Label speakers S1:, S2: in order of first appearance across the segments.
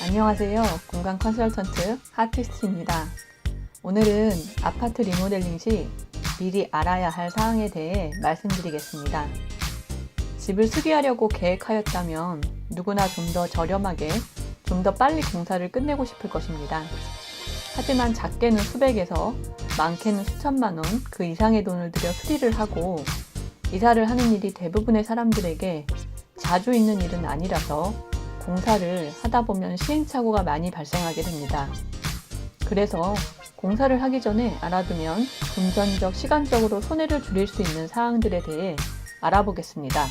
S1: 안녕하세요. 공간 컨설턴트 하티스트입니다. 오늘은 아파트 리모델링 시 미리 알아야 할 사항에 대해 말씀드리겠습니다. 집을 수리하려고 계획하였다면 누구나 좀 더 저렴하게, 좀 더 빨리 공사를 끝내고 싶을 것입니다. 하지만 작게는 수백에서 많게는 수천만 원 그 이상의 돈을 들여 수리를 하고 이사를 하는 일이 대부분의 사람들에게 자주 있는 일은 아니라서 공사를 하다 보면 시행착오가 많이 발생하게 됩니다. 그래서 공사를 하기 전에 알아두면 금전적, 시간적으로 손해를 줄일 수 있는 사항들에 대해 알아보겠습니다.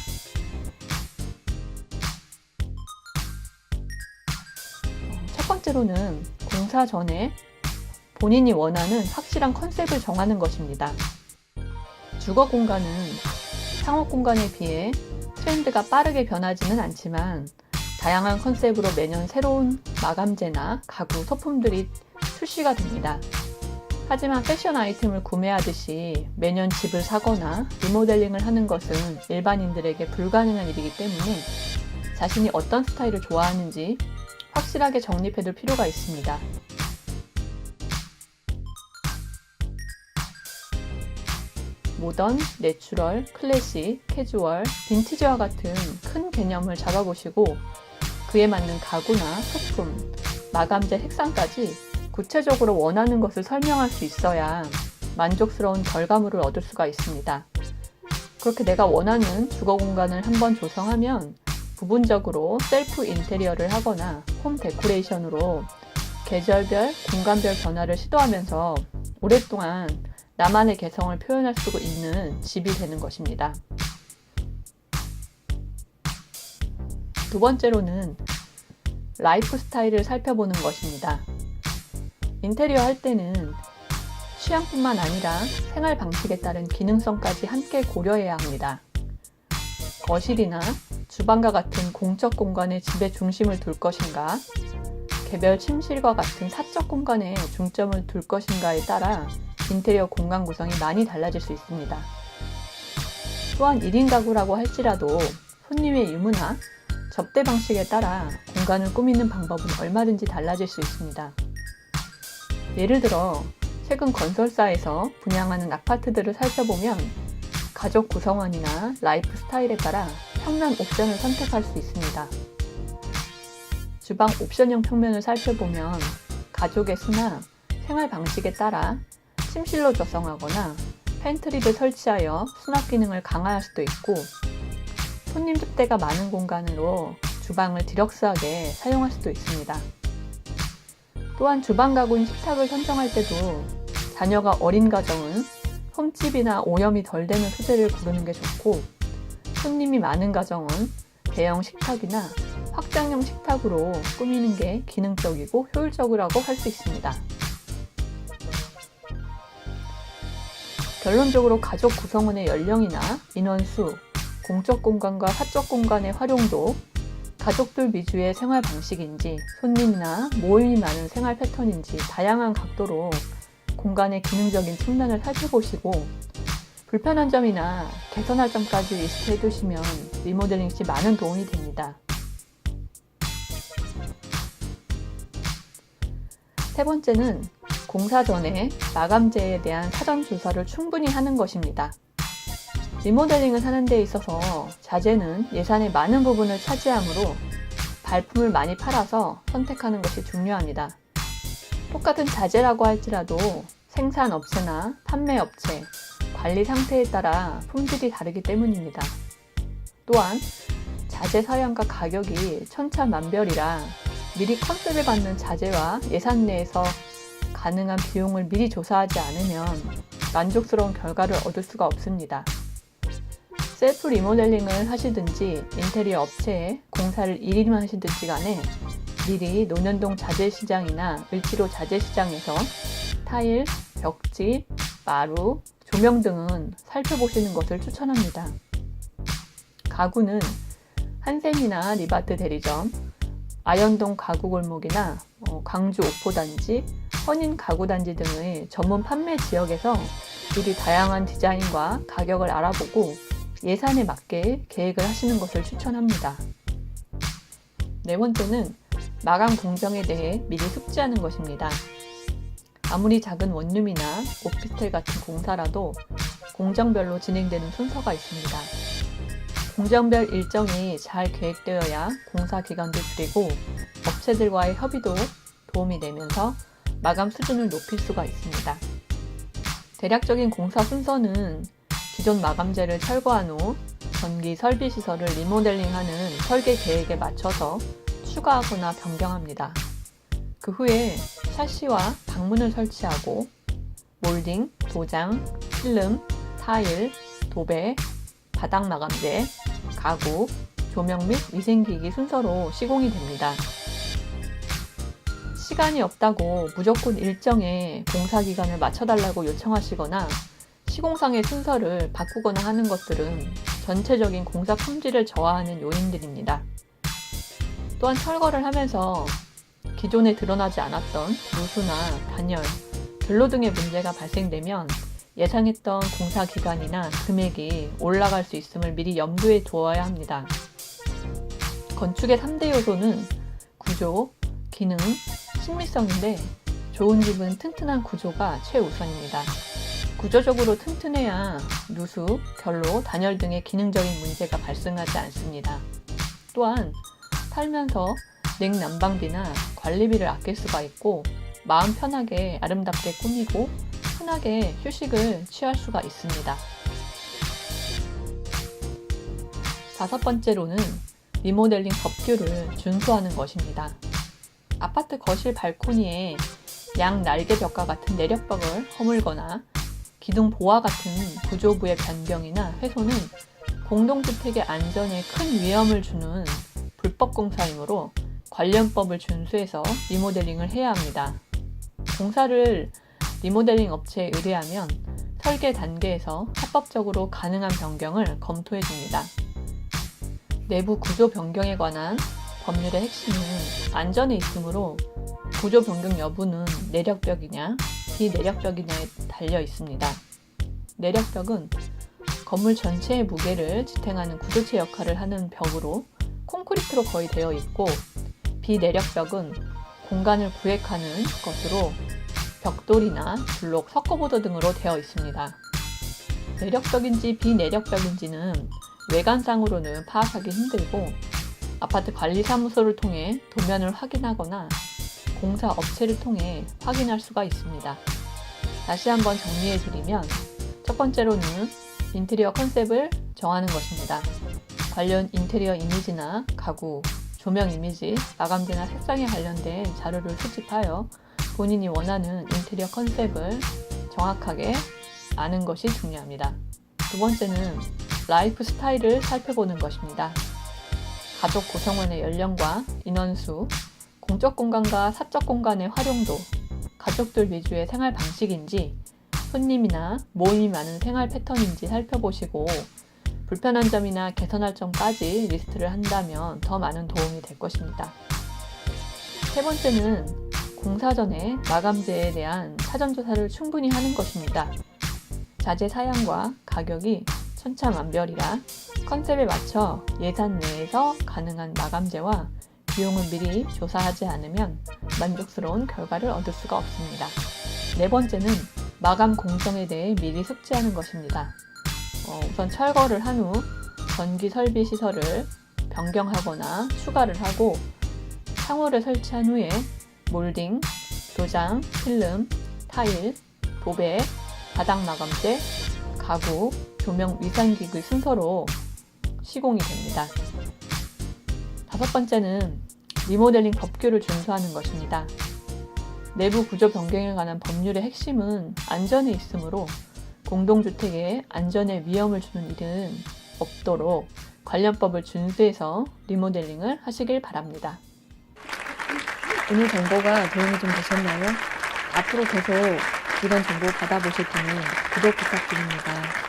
S1: 첫 번째로는 공사 전에 본인이 원하는 확실한 컨셉을 정하는 것입니다. 주거 공간은 상업 공간에 비해 트렌드가 빠르게 변하지는 않지만 다양한 컨셉으로 매년 새로운 마감재나 가구, 소품들이 출시가 됩니다. 하지만 패션 아이템을 구매하듯이 매년 집을 사거나 리모델링을 하는 것은 일반인들에게 불가능한 일이기 때문에 자신이 어떤 스타일을 좋아하는지 확실하게 정립해둘 필요가 있습니다. 모던, 내추럴, 클래식, 캐주얼, 빈티지와 같은 큰 개념을 잡아보시고 그에 맞는 가구나 소품, 마감재 색상까지 구체적으로 원하는 것을 설명할 수 있어야 만족스러운 결과물을 얻을 수가 있습니다. 그렇게 내가 원하는 주거 공간을 한번 조성하면 부분적으로 셀프 인테리어를 하거나 홈 데코레이션으로 계절별, 공간별 변화를 시도하면서 오랫동안 나만의 개성을 표현할 수 있는 집이 되는 것입니다. 두 번째로는 라이프 스타일을 살펴보는 것입니다. 인테리어 할 때는 취향뿐만 아니라 생활 방식에 따른 기능성까지 함께 고려해야 합니다. 거실이나 주방과 같은 공적 공간에 집의 중심을 둘 것인가, 개별 침실과 같은 사적 공간에 중점을 둘 것인가에 따라 인테리어 공간 구성이 많이 달라질 수 있습니다. 또한 1인 가구라고 할지라도 손님의 유무나 접대 방식에 따라 공간을 꾸미는 방법은 얼마든지 달라질 수 있습니다. 예를 들어 최근 건설사에서 분양하는 아파트들을 살펴보면 가족 구성원이나 라이프 스타일에 따라 평면 옵션을 선택할 수 있습니다. 주방 옵션형 평면을 살펴보면 가족의 수나 생활 방식에 따라 침실로 조성하거나 팬트리를 설치하여 수납 기능을 강화할 수도 있고 손님 접대가 많은 공간으로 주방을 디럭스하게 사용할 수도 있습니다. 또한 주방 가구인 식탁을 선정할 때도 자녀가 어린 가정은 홈집이나 오염이 덜 되는 소재를 고르는 게 좋고 손님이 많은 가정은 대형 식탁이나 확장형 식탁으로 꾸미는 게 기능적이고 효율적이라고 할 수 있습니다. 결론적으로 가족 구성원의 연령이나 인원수, 공적 공간과 사적 공간의 활용도, 가족들 위주의 생활 방식인지 손님이나 모임이 많은 생활 패턴인지 다양한 각도로 공간의 기능적인 측면을 살펴보시고 불편한 점이나 개선할 점까지 리스트해 두시면 리모델링 시 많은 도움이 됩니다. 세 번째는 공사 전에 마감재에 대한 사전 조사를 충분히 하는 것입니다. 리모델링을 하는 데 있어서 자재는 예산의 많은 부분을 차지하므로 발품을 많이 팔아서 선택하는 것이 중요합니다. 똑같은 자재라고 할지라도 생산업체나 판매업체, 관리 상태에 따라 품질이 다르기 때문입니다. 또한 자재 사양과 가격이 천차만별이라 미리 컨셉을 받는 자재와 예산 내에서 가능한 비용을 미리 조사하지 않으면 만족스러운 결과를 얻을 수가 없습니다. 셀프 리모델링을 하시든지 인테리어 업체에 공사를 1인만 하시든지 간에 미리 논현동 자재시장이나 을지로 자재시장에서 타일, 벽지, 마루, 조명 등은 살펴보시는 것을 추천합니다. 가구는 한샘이나 리바트 대리점, 아현동 가구골목이나 광주 오포단지, 헌인 가구단지 등의 전문 판매 지역에서 미리 다양한 디자인과 가격을 알아보고 예산에 맞게 계획을 하시는 것을 추천합니다. 네 번째는 마감 공정에 대해 미리 숙지하는 것입니다. 아무리 작은 원룸이나 오피스텔 같은 공사라도 공정별로 진행되는 순서가 있습니다. 공정별 일정이 잘 계획되어야 공사 기간도 줄이고 업체들과의 협의도 도움이 되면서 마감 수준을 높일 수가 있습니다. 대략적인 공사 순서는 기존 마감재를 철거한 후 전기 설비 시설을 리모델링하는 설계 계획에 맞춰서 추가하거나 변경합니다. 그 후에 샤시와 방문을 설치하고 몰딩, 도장, 필름, 타일, 도배, 바닥 마감재, 가구, 조명 및 위생기기 순서로 시공이 됩니다. 시간이 없다고 무조건 일정에 공사 기간을 맞춰달라고 요청하시거나 시공상의 순서를 바꾸거나 하는 것들은 전체적인 공사 품질을 저하하는 요인들입니다. 또한 철거를 하면서 기존에 드러나지 않았던 누수나 단열, 결로 등의 문제가 발생되면 예상했던 공사 기간이나 금액이 올라갈 수 있음을 미리 염두에 두어야 합니다. 건축의 3대 요소는 구조, 기능, 심미성인데 좋은 집은 튼튼한 구조가 최우선입니다. 구조적으로 튼튼해야 누수, 결로, 단열 등의 기능적인 문제가 발생하지 않습니다. 또한 살면서 냉난방비나 관리비를 아낄 수가 있고 마음 편하게 아름답게 꾸미고 편하게 휴식을 취할 수가 있습니다. 5번째로는 리모델링 법규를 준수하는 것입니다. 아파트 거실 발코니에 양 날개 벽과 같은 내력벽을 허물거나 기둥 보와 같은 구조부의 변경이나 훼손은 공동주택의 안전에 큰 위험을 주는 불법 공사이므로 관련법을 준수해서 리모델링을 해야 합니다. 공사를 리모델링 업체에 의뢰하면 설계 단계에서 합법적으로 가능한 변경을 검토해 줍니다. 내부 구조 변경에 관한 법률의 핵심은 안전에 있으므로 구조 변경 여부는 내력벽이냐 비내력벽이냐에 달려 있습니다. 내력벽은 건물 전체의 무게를 지탱하는 구조체 역할을 하는 벽으로 콘크리트로 거의 되어 있고 비내력벽은 공간을 구획하는 것으로 벽돌이나 블록, 석고보드 등으로 되어 있습니다. 내력벽인지 비내력벽인지는 외관상으로는 파악하기 힘들고 아파트 관리사무소를 통해 도면을 확인하거나 공사 업체를 통해 확인할 수가 있습니다. 다시 한번 정리해드리면 첫 번째로는 인테리어 컨셉을 정하는 것입니다. 관련 인테리어 이미지나 가구, 조명 이미지, 마감재나 색상에 관련된 자료를 수집하여 본인이 원하는 인테리어 컨셉을 정확하게 아는 것이 중요합니다. 두 번째는 라이프 스타일을 살펴보는 것입니다. 가족 구성원의 연령과 인원수, 공적 공간과 사적 공간의 활용도, 가족들 위주의 생활 방식인지, 손님이나 모임이 많은 생활 패턴인지 살펴보시고 불편한 점이나 개선할 점까지 리스트를 한다면 더 많은 도움이 될 것입니다. 세 번째는 공사 전에 마감재에 대한 사전조사를 충분히 하는 것입니다. 자재 사양과 가격이 천차만별이라 컨셉에 맞춰 예산 내에서 가능한 마감재와 비용을 미리 조사하지 않으면 만족스러운 결과를 얻을 수가 없습니다. 네 번째는 마감 공정에 대해 미리 숙지하는 것입니다. 우선 철거를 한 후 전기 설비 시설을 변경하거나 추가를 하고 창호를 설치한 후에 몰딩, 도장, 필름, 타일, 도배, 바닥 마감재, 가구, 조명 위상기기 순서로 시공이 됩니다. 다섯 번째는 리모델링 법규를 준수하는 것입니다. 내부 구조 변경에 관한 법률의 핵심은 안전에 있으므로 공동주택에 안전에 위험을 주는 일은 없도록 관련법을 준수해서 리모델링을 하시길 바랍니다.
S2: 오늘 정보가 도움이 좀 되셨나요? 앞으로 계속 이런 정보 받아보실 테니 구독 부탁드립니다.